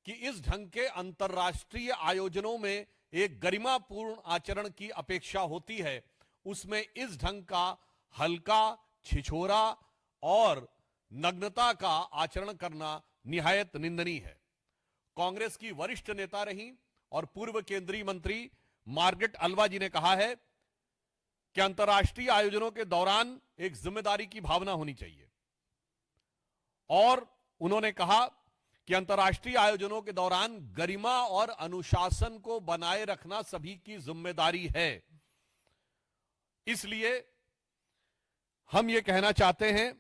कि इस ढंग के अंतर्राष्ट्रीय आयोजनों में एक गरिमापूर्ण आचरण की अपेक्षा होती है, उसमें इस ढंग का हल्का, छिछोरा और नग्नता का आचरण करना निहायत निंदनीय है। कांग्रेस की वरिष्ठ नेता रही और पूर्व केंद्रीय मंत्री मार्गरेट अल्वा जी ने कहा है कि अंतर्राष्ट्रीय आयोजनों के दौरान एक जिम्मेदारी की भावना होनी चाहिए, और उन्होंने कहा कि अंतर्राष्ट्रीय आयोजनों के दौरान गरिमा और अनुशासन को बनाए रखना सभी की जिम्मेदारी है। इसलिए हम यह कहना चाहते हैं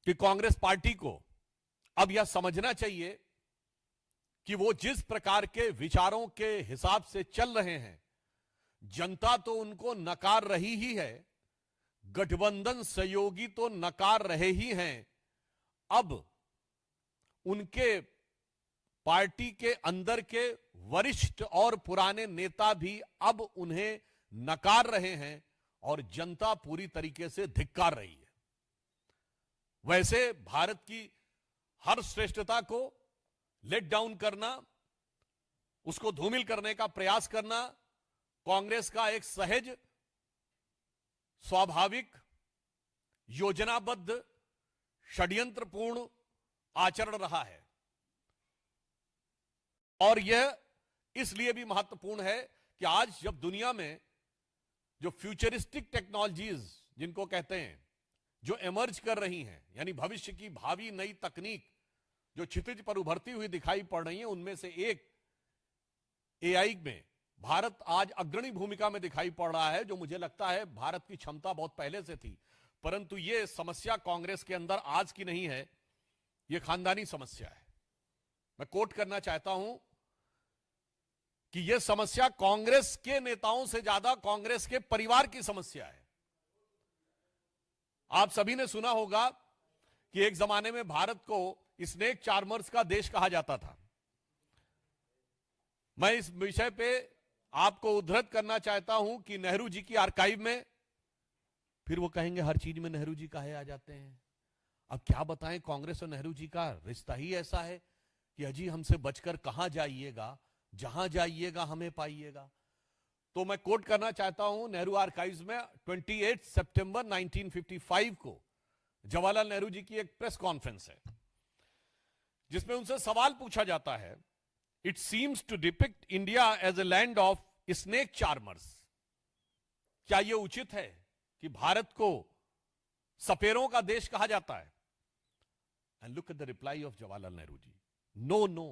कि कांग्रेस पार्टी को अब यह समझना चाहिए कि वो जिस प्रकार के विचारों के हिसाब से चल रहे हैं, जनता तो उनको नकार रही ही है, गठबंधन सहयोगी तो नकार रहे ही हैं। अब उनके पार्टी के अंदर के वरिष्ठ और पुराने नेता भी अब उन्हें नकार रहे हैं और जनता पूरी तरीके से धिक्कार रही है। वैसे भारत की हर श्रेष्ठता को लेट डाउन करना, उसको धूमिल करने का प्रयास करना कांग्रेस का एक सहज, स्वाभाविक, योजनाबद्ध, षड्यंत्रपूर्ण आचरण रहा है। और यह इसलिए भी महत्वपूर्ण है कि आज जब दुनिया में जो फ्यूचरिस्टिक टेक्नोलॉजीज जिनको कहते हैं, जो इमर्ज कर रही हैं, यानी भविष्य की भावी नई तकनीक जो क्षितिज पर उभरती हुई दिखाई पड़ रही है, उनमें से एक एआई में भारत आज अग्रणी भूमिका में दिखाई पड़ रहा है, जो मुझे लगता है भारत की क्षमता बहुत पहले से थी। परंतु यह समस्या कांग्रेस के अंदर आज की नहीं है, यह खानदानी समस्या है। मैं कोट करना चाहता हूं कि यह समस्या कांग्रेस के नेताओं से ज्यादा कांग्रेस के परिवार की समस्या है। आप सभी ने सुना होगा कि एक जमाने में भारत को स्नेक चार्मर्स का देश कहा जाता था। मैं इस विषय पे आपको उद्धृत करना चाहता हूं कि नेहरू जी की आर्काइव में, फिर वो कहेंगे हर चीज में नेहरू जी कहे आ जाते हैं। अब क्या बताएं, कांग्रेस और नेहरू जी का रिश्ता ही ऐसा है कि अजी हमसे बचकर कहां जाइएगा, जहां जाइएगा हमें पाइएगा। तो मैं कोट करना चाहता हूं नेहरू आर्काइव्स में 28 सितंबर 1955 को जवाहरलाल नेहरू जी की एक प्रेस कॉन्फ्रेंस है, जिसमें उनसे सवाल पूछा जाता है, it seems to depict India as a land of snake charmers. क्या यह उचित है कि भारत को सपेरों का देश कहा जाता है? And look at the reply of Jawaharlal Nehru ji, no no,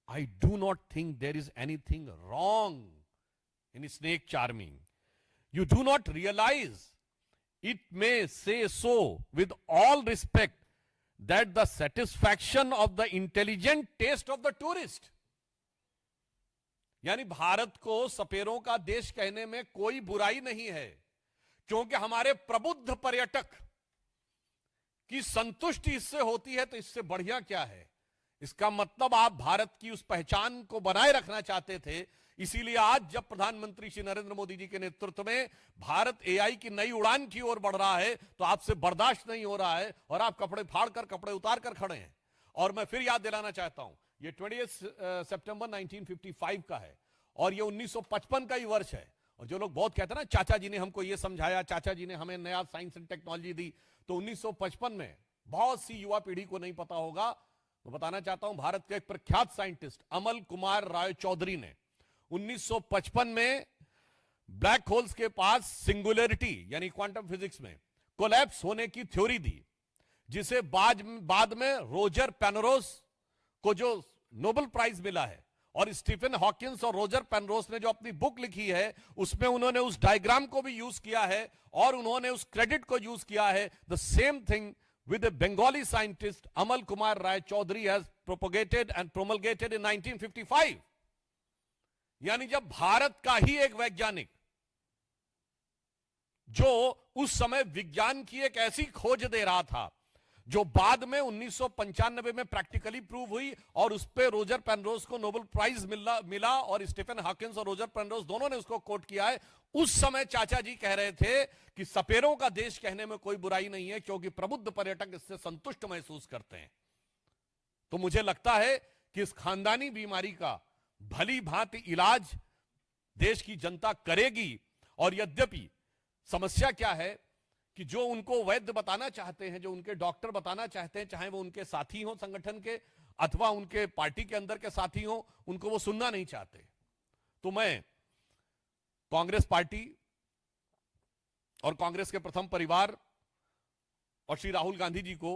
I do not think there is anything wrong in snake charming. You do not realize, it may say so with all respect, that the satisfaction of the intelligent taste of the tourist. यानी भारत को सपेरों का देश कहने में कोई बुराई नहीं है, क्योंकि हमारे प्रबुद्ध पर्यटक की संतुष्टि इससे होती है, तो इससे बढ़िया क्या है। इसका मतलब आप भारत की उस पहचान को बनाए रखना चाहते थे। इसीलिए आज जब प्रधानमंत्री श्री नरेंद्र मोदी जी के नेतृत्व में भारत एआई की नई उड़ान की ओर बढ़ रहा है, तो आपसे बर्दाश्त नहीं हो रहा है और आप कपड़े फाड़ कर, कपड़े उतार कर खड़े हैं। और मैं फिर याद दिलाना चाहता हूं, यह 28 सितंबर 1955 का है और यह 1955 का ही वर्ष है। और जो लोग बहुत कहते हैं ना, चाचा जी ने हमको यह समझाया, चाचा जी ने हमें नया साइंस एंड टेक्नोलॉजी दी, तो 1955 में बहुत सी युवा पीढ़ी को नहीं पता होगा, तो बताना चाहता हूं, भारत के एक प्रख्यात साइंटिस्ट अमल कुमार राय चौधरी ने 1955 में ब्लैक होल्स के पास सिंगुलरिटी यानी क्वांटम फिजिक्स में कोलैप्स होने की थ्योरी दी, जिसे बाद में रोजर पेनरोस को जो नोबेल प्राइज मिला है, और स्टीफन हॉकिंस और रोजर पेनरोस ने जो अपनी बुक लिखी है, उसमें उन्होंने उस डायग्राम को भी यूज किया है और उन्होंने उस क्रेडिट को यूज किया है। The same thing with a Bengali scientist Amal Kumar Rai Chaudhary has propagated and promulgated in 1955. यानी जब भारत का ही एक वैज्ञानिक, जो उस समय विज्ञान की एक ऐसी खोज दे रहा था जो बाद में 1995 में प्रैक्टिकली प्रूव हुई और उस पर रोजर पेनरोस को नोबेल प्राइज मिला और स्टीफन हॉकिंस और रोजर पेनरोस दोनों ने उसको कोट किया है। उस समय चाचा जी कह रहे थे कि सपेरों का देश कहने में कोई बुराई नहीं है, क्योंकि प्रबुद्ध पर्यटक इससे संतुष्ट महसूस करते हैं। तो मुझे लगता है कि इस खानदानी बीमारी का भली भांति इलाज देश की जनता करेगी। और यद्यपि समस्या क्या है कि जो उनको वैद्य बताना चाहते हैं, जो उनके डॉक्टर बताना चाहते हैं, चाहे वो उनके साथी हो संगठन के अथवा उनके पार्टी के अंदर के साथी हो, उनको वो सुनना नहीं चाहते। तो मैं कांग्रेस पार्टी और कांग्रेस के प्रथम परिवार और श्री राहुल गांधी जी को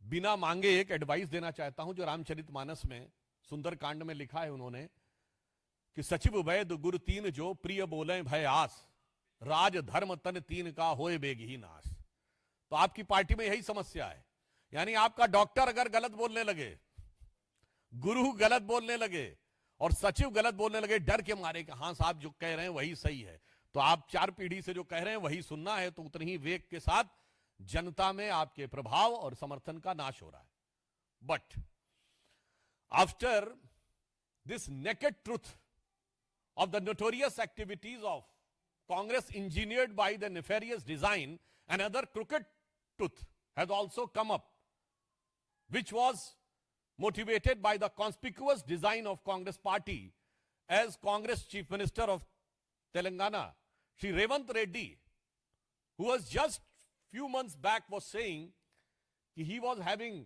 बिना मांगे एक एडवाइस देना चाहता हूं, जो रामचरितमानस में सुंदरकांड में लिखा है उन्होंने कि सचिव वैद गुरु तीन जो प्रिय बोले भय आस, राज धर्म तन तीन का होए बेगही नाश। तो आपकी पार्टी में यही समस्या है, यानी आपका डॉक्टर अगर गलत बोलने लगे, गुरु गलत बोलने लगे और सचिव गलत बोलने लगे डर के मारे कि हाँ साहब जो कह रहे हैं वही सही है, तो आप 4 पीढ़ी से जो कह रहे हैं वही सुनना है, तो उतनी ही वेग के साथ जनता में आपके प्रभाव और समर्थन का नाश हो रहा है। But after this naked truth of the notorious activities of Congress engineered by the nefarious design, another crooked tooth has also come up, which was motivated by the conspicuous design of Congress party, as Congress Chief Minister of Telangana, Shri Revant Reddy, who was just few months back was saying he was having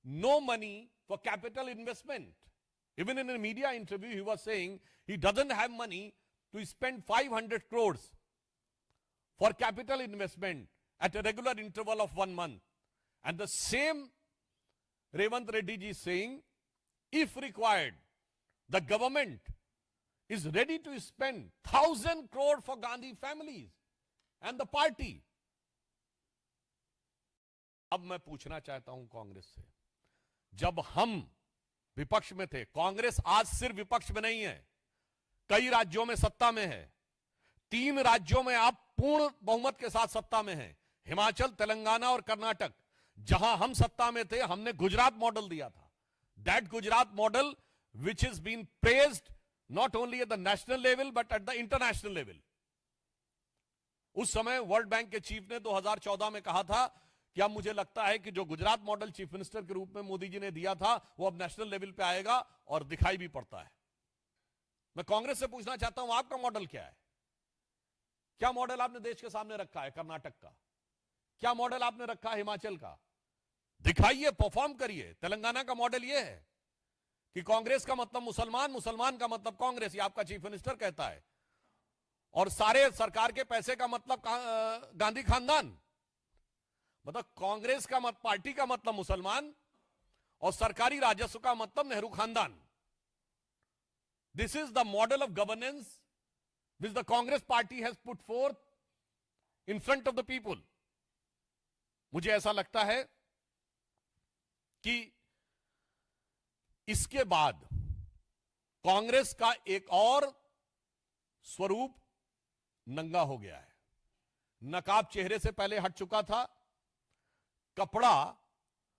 no money for capital investment. Even in a media interview, he was saying he doesn't have money to spend 500 crores for capital investment at a regular interval of 1 month. And the same Revant Reddy ji is saying, if required, the government is ready to spend 1,000 crore for Gandhi families and the party. अब मैं पूछना चाहता हूं कांग्रेस से, जब हम विपक्ष में थे, कांग्रेस आज सिर्फ विपक्ष में नहीं है, कई राज्यों में सत्ता में है। 3 राज्यों में आप पूर्ण बहुमत के साथ सत्ता में हैं, हिमाचल, तेलंगाना और कर्नाटक। जहां हम सत्ता में थे, हमने गुजरात मॉडल दिया था। That Gujarat model which is been praised not only at the national level but at the international level. उस समय वर्ल्ड बैंक के चीफ ने 2014 में कहा था कि अब मुझे लगता है कि जो गुजरात मॉडल चीफ मिनिस्टर के रूप में मोदी जी ने दिया था वो अब नेशनल लेवल पे आएगा, और दिखाई भी पड़ता है। मैं कांग्रेस से पूछना चाहता हूं, आपका मॉडल क्या है? क्या मॉडल आपने देश के सामने रखा है कर्नाटक का? क्या मॉडल आपने रखा है हिमाचल का? दिखाइए, परफॉर्म करिए। तेलंगाना का मॉडल यह है कि कांग्रेस का मतलब मुसलमान, मुसलमान का मतलब कांग्रेस, ये आपका चीफ मिनिस्टर कहता है, और सारे सरकार के पैसे का मतलब गांधी खानदान। मतलब कांग्रेस का पार्टी का मतलब मुसलमान और सरकारी राजस्व का मतलब नेहरू खानदान। This is the model of governance which the Congress party has put fourth in front of the people. मुझे ऐसा लगता है कि इसके बाद कांग्रेस का एक और स्वरूप नंगा हो गया है। नकाब चेहरे से पहले हट चुका था, कपड़ा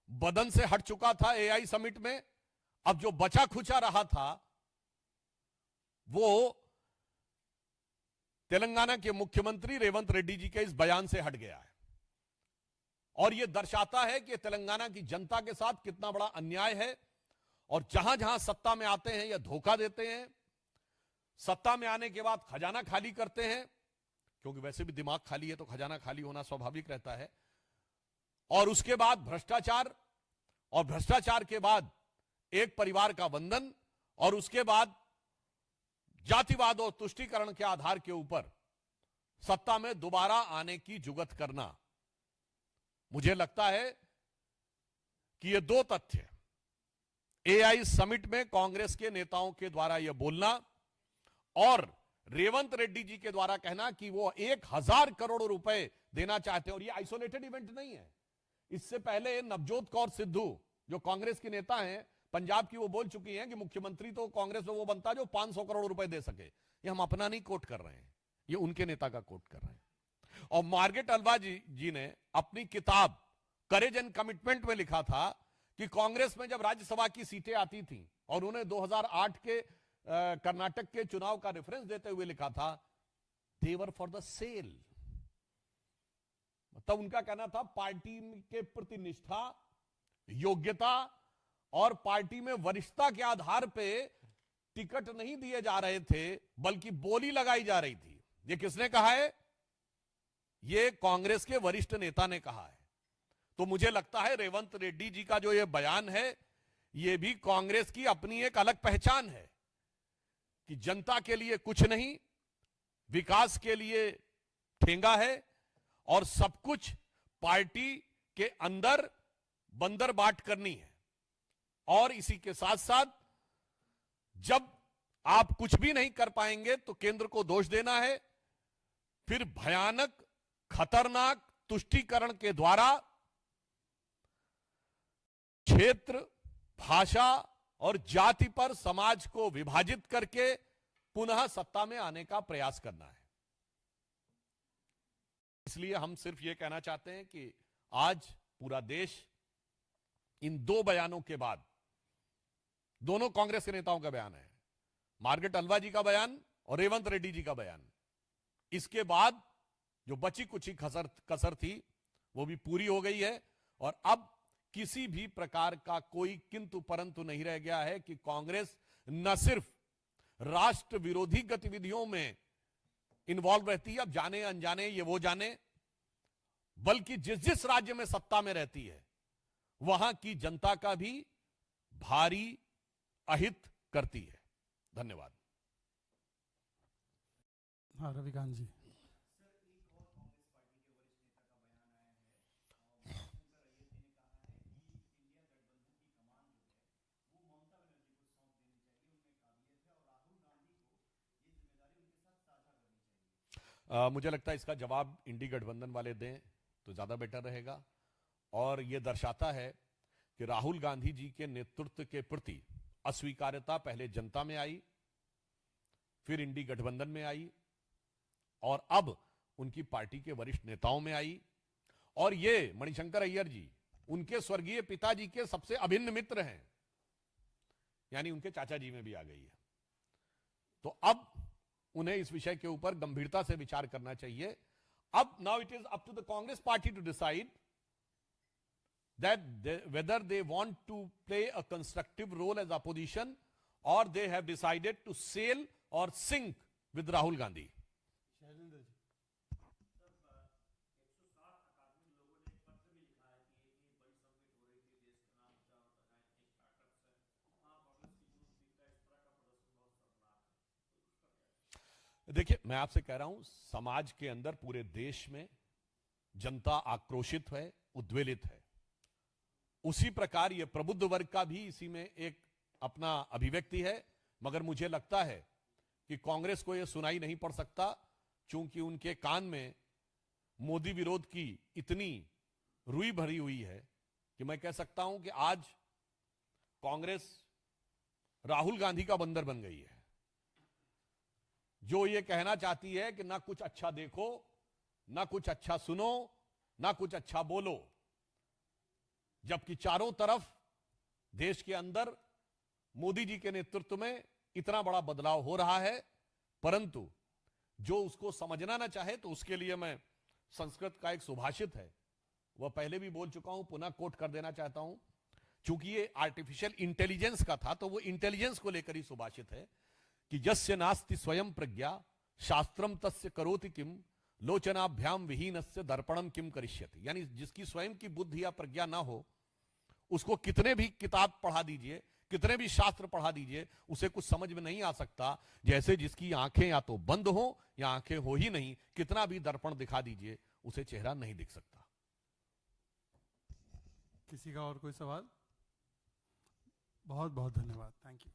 बदन से हट चुका था एआई समिट में। अब जो बचा खुचा रहा था वो तेलंगाना के मुख्यमंत्री रेवंत रेड्डी जी के इस बयान से हट गया है, और यह दर्शाता है कि तेलंगाना की जनता के साथ कितना बड़ा अन्याय है। और जहां जहां सत्ता में आते हैं यह धोखा देते हैं, सत्ता में आने के बाद खजाना खाली करते हैं, क्योंकि वैसे भी दिमाग खाली है तो खजाना खाली होना स्वाभाविक रहता है। और उसके बाद भ्रष्टाचार, और भ्रष्टाचार के बाद एक परिवार का बंधन, और उसके बाद जातिवाद और तुष्टीकरण के आधार के ऊपर सत्ता में दोबारा आने की जुगत करना। मुझे लगता है कि ये 2 तथ्य, एआई समिट में कांग्रेस के नेताओं के द्वारा यह बोलना और रेवंत रेड्डी जी के द्वारा कहना कि वो 1000 करोड़ रुपए देना चाहते हैं, और ये आइसोलेटेड इवेंट नहीं है। इससे पहले नवजोत कौर सिद्धू जो कांग्रेस की नेता हैं पंजाब की, वो बोल चुकी हैं कि मुख्यमंत्री तो कांग्रेस में वो बनता है जो 500 करोड़ रुपए दे सके। ये हम अपना नहीं कोट कर रहे हैं, ये उनके नेता का कोट कर रहे हैं। और मार्गरेट अल्वा जी ने अपनी किताब करेज एंड कमिटमेंट में लिखा था कि कांग्रेस में जब राज्यसभा की सीटें आती थी, और उन्हें 2008 के कर्नाटक के चुनाव का रेफरेंस देते हुए लिखा था, दे वर फॉर द सेल। मतलब उनका कहना था पार्टी के प्रति निष्ठा, योग्यता और पार्टी में वरिष्ठता के आधार पे टिकट नहीं दिए जा रहे थे, बल्कि बोली लगाई जा रही थी। ये किसने कहा है? ये कांग्रेस के वरिष्ठ नेता ने कहा है। तो मुझे लगता है रेवंत रेड्डी जी का जो ये बयान है, ये भी कांग्रेस की अपनी एक अलग पहचान है कि जनता के लिए कुछ नहीं, विकास के लिए ठेंगा है और सब कुछ पार्टी के अंदर बंदर बाट करनी है। और इसी के साथ साथ जब आप कुछ भी नहीं कर पाएंगे तो केंद्र को दोष देना है, फिर भयानक खतरनाक तुष्टीकरण के द्वारा क्षेत्र, भाषा और जाति पर समाज को विभाजित करके पुनः सत्ता में आने का प्रयास करना है। इसलिए हम सिर्फ यह कहना चाहते हैं कि आज पूरा देश इन दो बयानों के बाद, दोनों कांग्रेस के नेताओं का बयान है, मार्गरेट अलवा जी का बयान और रेवंत रेड्डी जी का बयान, इसके बाद जो बची कुछ कसर थी वो भी पूरी हो गई है और अब किसी भी प्रकार का कोई किंतु परंतु नहीं रह गया है कि कांग्रेस न सिर्फ राष्ट्र विरोधी गतिविधियों में इन्वॉल्व रहती है, अब जाने अनजाने ये वो जाने, बल्कि जिस जिस राज्य में सत्ता में रहती है वहां की जनता का भी भारी अहित करती है। धन्यवाद। हाँ, रविकांत जी। मुझे लगता है इसका जवाब इंडी गठबंधन वाले दें तो ज्यादा बेटर रहेगा और यह दर्शाता है कि राहुल गांधी जी के नेतृत्व के प्रति अस्वीकार्यता पहले जनता में आई, फिर इंडी गठबंधन में आई और अब उनकी पार्टी के वरिष्ठ नेताओं में आई। और ये मणिशंकर अय्यर जी उनके स्वर्गीय पिताजी के सबसे अभिन्न मित्र हैं, यानी उनके चाचा जी में भी आ गई है। तो अब उन्हें इस विषय के ऊपर गंभीरता से विचार करना चाहिए। अब now it is up to the Congress party to decide whether they want to play a constructive role as opposition or they have decided to sail or sink with Rahul Gandhi. देखिए, मैं आपसे कह रहा हूं, समाज के अंदर पूरे देश में जनता आक्रोशित है, उद्वेलित है। उसी प्रकार ये प्रबुद्ध वर्ग का भी इसी में एक अपना अभिव्यक्ति है, मगर मुझे लगता है कि कांग्रेस को यह सुनाई नहीं पड़ सकता, चूंकि उनके कान में मोदी विरोध की इतनी रुई भरी हुई है कि मैं कह सकता हूं कि आज कांग्रेस राहुल गांधी का बंदर बन गई है, जो ये कहना चाहती है कि ना कुछ अच्छा देखो, ना कुछ अच्छा सुनो, ना कुछ अच्छा बोलो, जबकि चारों तरफ देश के अंदर मोदी जी के नेतृत्व में इतना बड़ा बदलाव हो रहा है, परंतु जो उसको समझना ना चाहे तो उसके लिए मैं संस्कृत का एक सुभाषित है, वह पहले भी बोल चुका हूं, पुनः कोट कर देना चाहता हूं। चूंकि ये आर्टिफिशियल इंटेलिजेंस का था तो वो इंटेलिजेंस को लेकर ही सुभाषित है कि यस्य नास्ति स्वयं प्रज्ञा शास्त्रम तस्य करोति किम लोचनाभ्याम विहीनस्य दर्पणम किम करिष्यति। यानी जिसकी स्वयं की बुद्धि या प्रज्ञा ना हो, उसको कितने भी किताब पढ़ा दीजिए, कितने भी शास्त्र पढ़ा दीजिए, उसे कुछ समझ में नहीं आ सकता। जैसे जिसकी आंखें या तो बंद हो या आंखें हो ही नहीं, कितना भी दर्पण दिखा दीजिए उसे चेहरा नहीं दिख सकता। किसी का और कोई सवाल? बहुत बहुत धन्यवाद, थैंक यू।